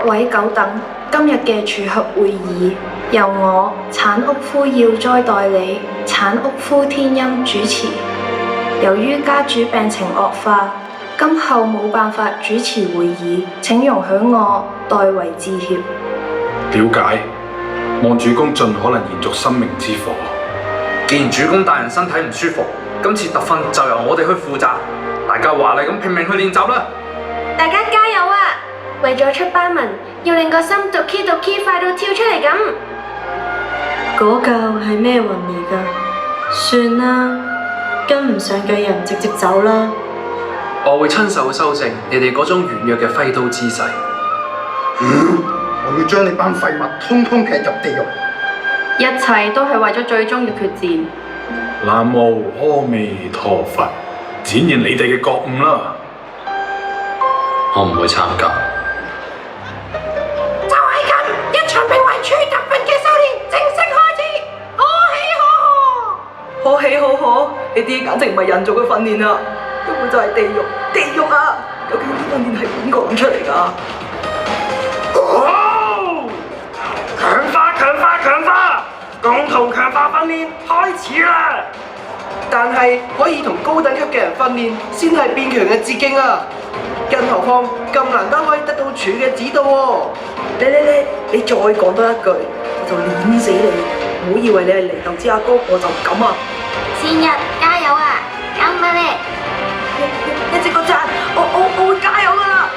位久等，今日嘅廚合會議由我產屋夫耀哉代理，產屋夫天音主持。由於家主病情惡化，今後冇辦法主持會議，請容許我代為致歉。了解，望主公盡可能延續生命之火。既然主公大人身體唔舒服，今次特訓就由我哋去負責，大家華麗咁拼命去練習啦！大家加油啊！為咗出班文，要令個心讀 key 讀 key 快到跳出嚟咁。嗰嚿係咩雲嚟㗎？算啦，跟唔上嘅人直接走啦。我會親手修正你哋嗰種軟弱嘅揮刀姿勢。我要將你班廢物通通踢入地獄。一切都係為咗最終嘅決戰。南無阿彌陀佛，展現你哋嘅覺悟啦！我唔會參加。就係咁，一場名為處特訓嘅修煉正式開始，可喜可賀！可喜可賀，呢啲簡直唔係人造嘅訓練啊，根本就係地獄，地獄啊！究竟啲訓練係邊個諗出嚟㗎？強化強化強化，共同強化訓練開始啦！但係可以同高等級嘅人訓練，先係變強嘅捷徑啊！更何況咁難得可以得到處嘅指導喎！你再講多一句，我就碾死你！唔好以為你係禰豆子阿哥，我就唔敢啊！千日加油啊！咁啊你！一直個讚，我會加油㗎啦！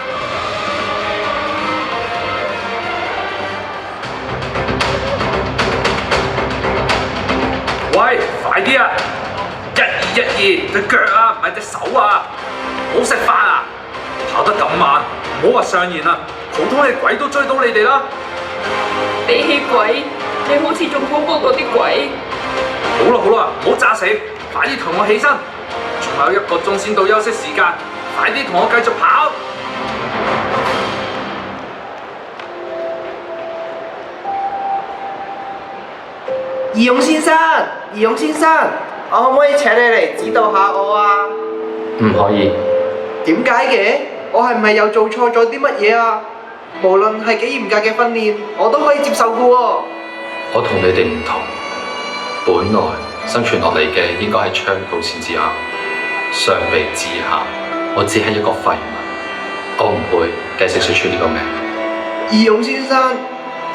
喂，快啲啊！1212，隻腳啊，唔係隻手啊！冇食飯啊！跑得咁慢，唔好話上弦啦，普通嘅鬼都追到你哋啦！比起鬼，你好似仲恐怖過啲鬼。好啦，唔好詐死，快啲同我起身！仲有1個鐘先到休息時間，快啲同我繼續跑！義勇先生，我可唔可以請你嚟指導下我啊？唔可以。點解嘅？我係唔係又做錯咗啲乜嘢啊？無論係幾嚴格嘅訓練，我都可以接受嘅喎。我同你哋唔同，本來生存落嚟嘅應該係昌圖先至啱。相比之下，我只係一個廢物，我唔配繼承說出呢個名。義勇先生，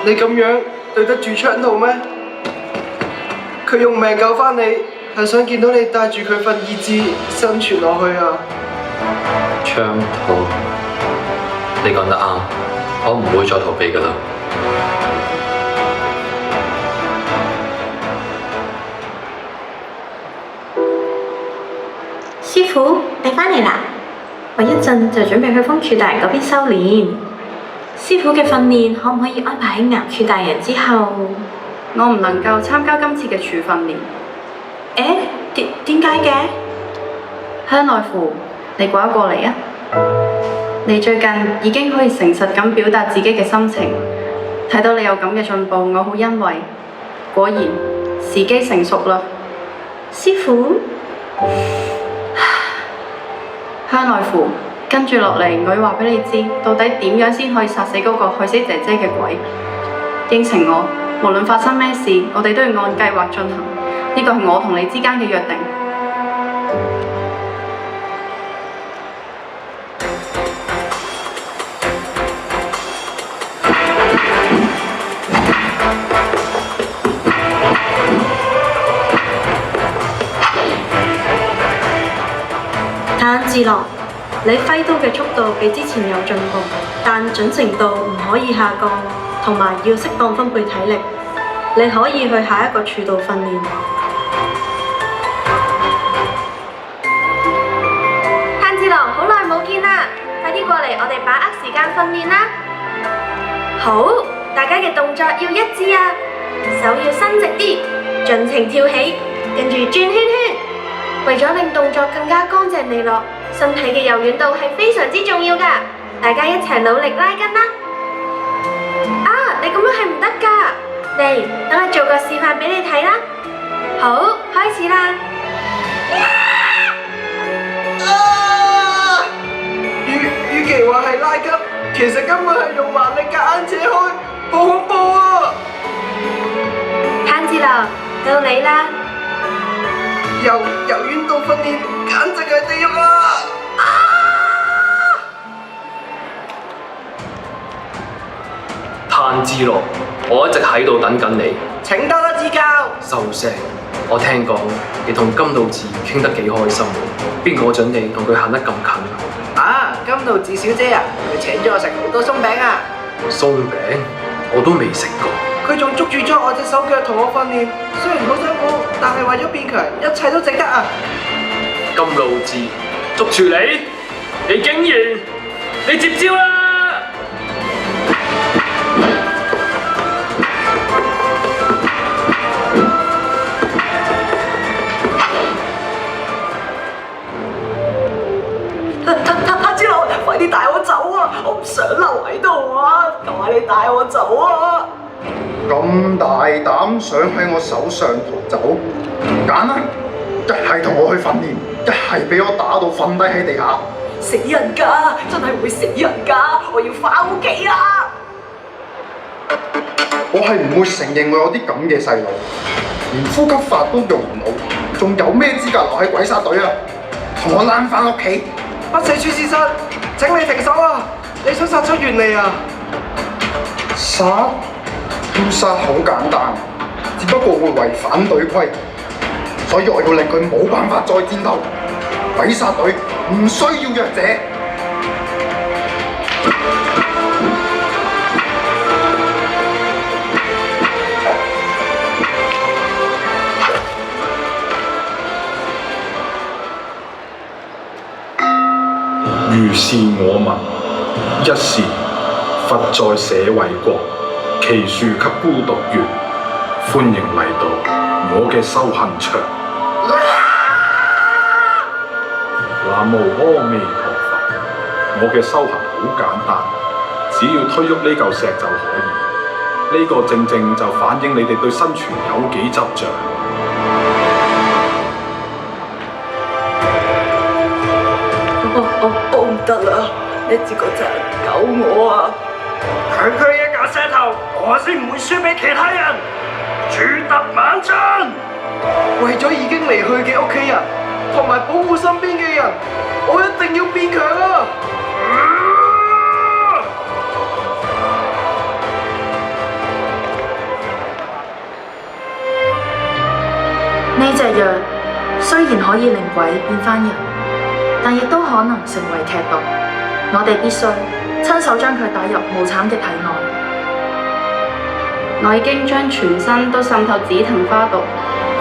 你咁樣對得住昌圖咩？佢用命救返你，係想見到你帶住佢份意志生存落去啊！昌圖，你講得啱，我唔會再逃避㗎啦。師傅，你返嚟啦！我一陣就準備去風柱大人嗰邊修煉。師傅嘅訓練可唔可以安排喺岩柱大人之後？我唔能夠參加今次嘅處訓練。點解嘅？香奈乎，你過一過嚟啊！你最近已經可以誠實咁表達自己嘅心情，睇到你有咁嘅進步，我好欣慰。果然，時機成熟啦。師傅，香奈乎，跟住落嚟，我要話俾你知，到底點樣先可以殺死嗰個害死姐姐嘅鬼？應承我。無論發生咩事，我哋都要按計劃進行。呢個係我同你之間嘅約定。炭治郎，你揮刀嘅速度比之前有進步，但準程度唔可以下降。同埋要適當分配體力，你可以去下一個柱度訓練。炭治郎，好耐冇見啦，快啲過嚟，我哋把握時間訓練啦。好，大家嘅動作要一致啊，手要伸直啲，盡情跳起，跟住轉圈圈。為咗令動作更加乾淨利落，身體嘅柔軟度係非常之重要㗎，大家一齊努力拉筋啦！你咁樣係唔得㗎，嚟，等我做個示範俾你睇啦。好，開始啦！與其話係拉筋，其實根本係用蠻力夾硬扯開，好恐怖啊！炭治郎，到你啦！由遠到訓練，簡直係地獄啊！炭治郎，我一直喺度等緊你。請多多指教。收聲！我聽講你同金道治傾得幾開心喎，邊個準你同佢行得咁近？啊，金道治小姐啊，佢請咗我食好多鬆餅啊！鬆餅我都未食過。佢仲捉住咗我隻手腳同我訓練，雖然好辛苦，但係為咗變強，一切都值得啊！金道治捉住你，你竟然你接招啦！炭治郎，快啲帶我走啊！我唔想留喺度啊！求下你帶我走啊！咁大膽想喺我手上逃走，揀啦！一係同我去訓練，一係俾我打到瞓低喺地下。死人㗎，真係會死人㗎！我要返屋企啊！我係唔會承認我有啲咁嘅細路，連呼吸法都用唔到，仲有咩資格留喺鬼殺隊啊？同我躝返屋企！不死處事實，請你停手啊！你想殺出原理啊？殺？要殺好簡單，只不過會違反隊規，所以我要令佢冇辦法再戰鬥。鬼殺隊唔需要弱者。如是我聞，一時佛在舍衛國，奇樹給孤獨園，歡迎嚟到我嘅修行場。南無阿彌陀佛，我嘅修行好簡單，只要推喐呢嚿石就可以。呢個正正就反映你哋對生存有幾執着。我唔得啦！你知個責任救我啊！區區一架石頭，我先唔會輸俾其他人。主特猛進！為咗已經離去嘅屋企人，同埋保護身邊嘅人，我一定要變強啊！呢隻藥雖然可以令鬼變返人，但亦都可能成為劇毒。我哋必須親手將佢打入無慘嘅體內。我已經將全身都滲透紫藤花毒，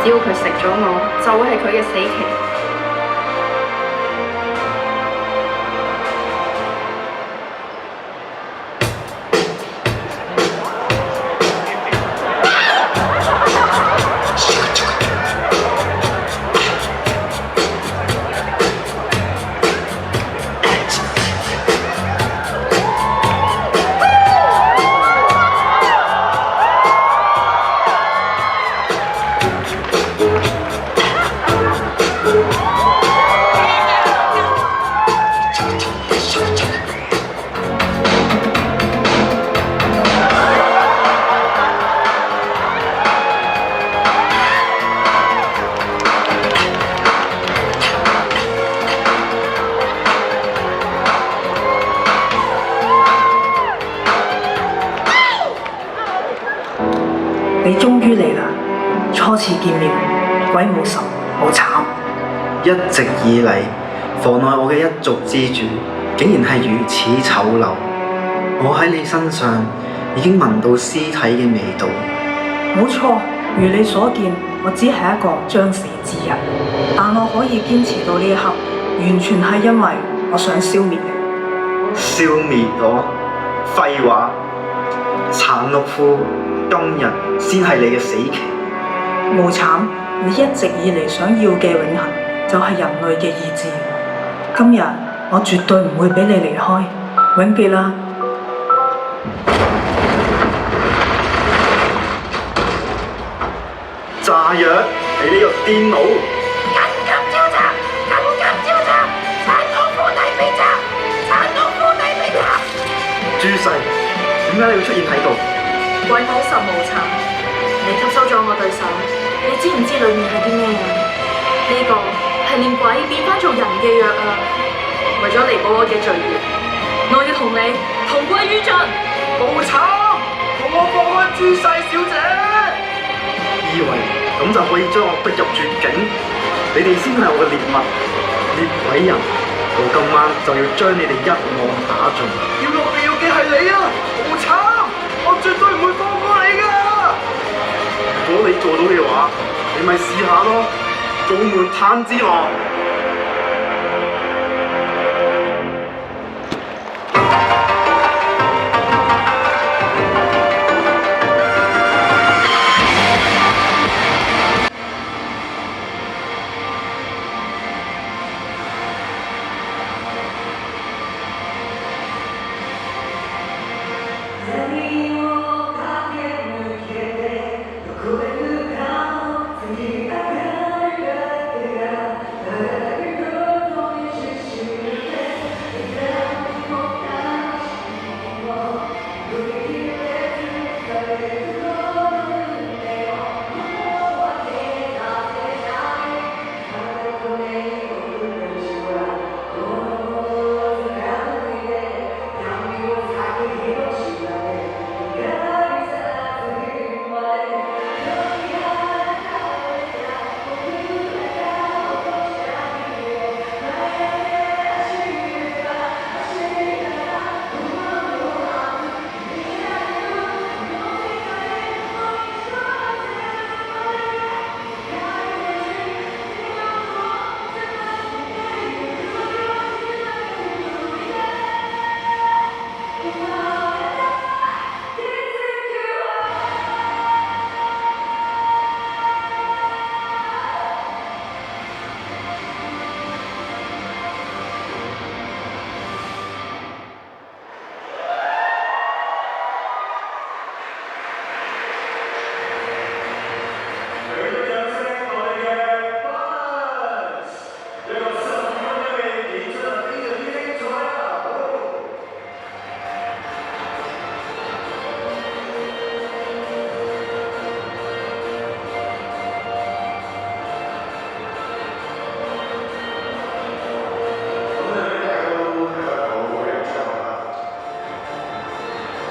只要佢食咗我，就會係佢嘅死期。你終於嚟啦！初次見面，鬼冇神，好慘。一直以嚟妨礙我嘅一族之主，竟然係如此醜陋。我喺你身上已經聞到屍體嘅味道。冇錯，如你所見，我只係一個將死之人，但我可以堅持到呢一刻，完全係因為我想消滅你。消滅我？廢話！殘六夫，今日先係你嘅死期。無慘，你一直以嚟想要嘅永恆，就係人類嘅意志。今日我絕對唔會俾你離開，永別啦！炸藥，你呢個癲佬！緊急召集！緊急召集！殘毒婦弟被襲！殘毒婦弟被襲！解你會出現喺度？鬼舞實無慘，你吸收咗我對手，你知唔知裡面係啲咩啊？呢個係令鬼變翻做人嘅藥啊！為咗彌補我嘅罪孽，我要同你同歸於盡。無慘，同我放開朱世小姐。以為咁就可以將我逼入絕境？你哋先係我嘅獵物，獵鬼人！我今晚就要將你哋一網打盡。要落地獄嘅係你啊！無慘，我絕對唔會放過你噶。如果你做到嘅話，你咪試下咯，做門炭治郎。